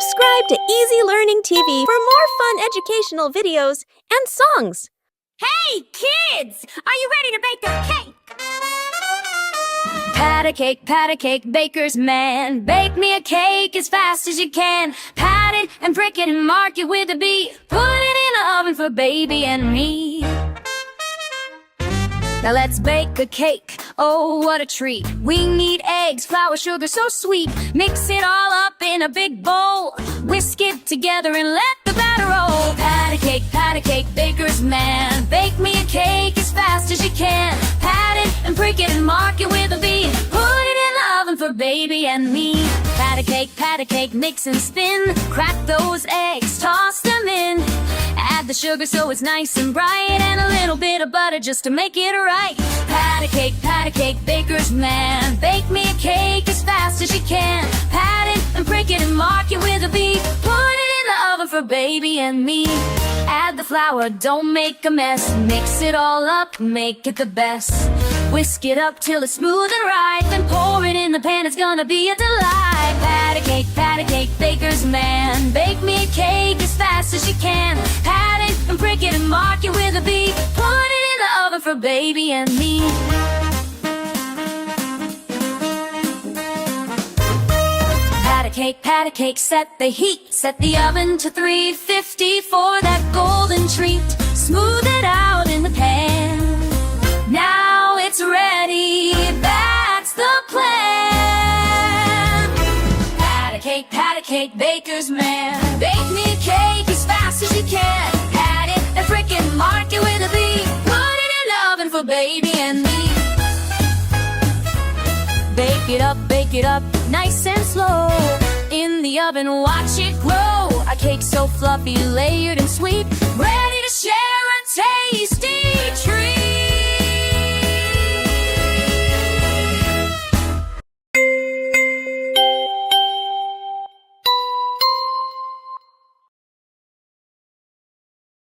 Subscribe to Easy Learning TV for more fun educational videos and songs. Hey, kids! Are you ready to bake a cake? Pat a cake, baker's man. Bake me a cake as fast as you can. Pat it and prick it and mark it with a B. Put it in the oven for baby and me. Now let's bake a cake, oh what a treat. We need eggs, flour, sugar, so sweet. Mix it all up in a big bowl. Whisk it together and let the batter roll. Pat a cake, baker's man. Bake me a cake as fast as you can. Pat it and prick it and mark it with a B. Put it in the oven for baby and me. Pat a cake, mix and spin. Crack those eggs, toss them in. Add the sugar so it's nice and bright, and a little bit of butter just to make it right. Pat a cake, baker's man. Bake me a cake as fast as you can. Pat it and prick it and mark it with a B. Put it in the oven for baby and me. Add the flour, don't make a mess. Mix it all up, make it the best. Whisk it up till it's smooth and right. Then pour it in the pan, it's gonna be a delight. Pat a cake, baker's man. Bake me a cake as fast as you can. Pat it and prick it and mark it with a B. Put it in the oven for baby and me. Pat a cake, set the heat. Set the oven to 350 for that golden treat. Smooth it out in the pan. Now it's ready, that's the plan. Pat a cake, baker's man. Bake me a cake as fast as you can. Pat it and prick it, mark it with a B. Put it in the oven for baby and me. Bake it up, nice and slow. In the oven, watch it grow. A cake so fluffy, layered and sweet.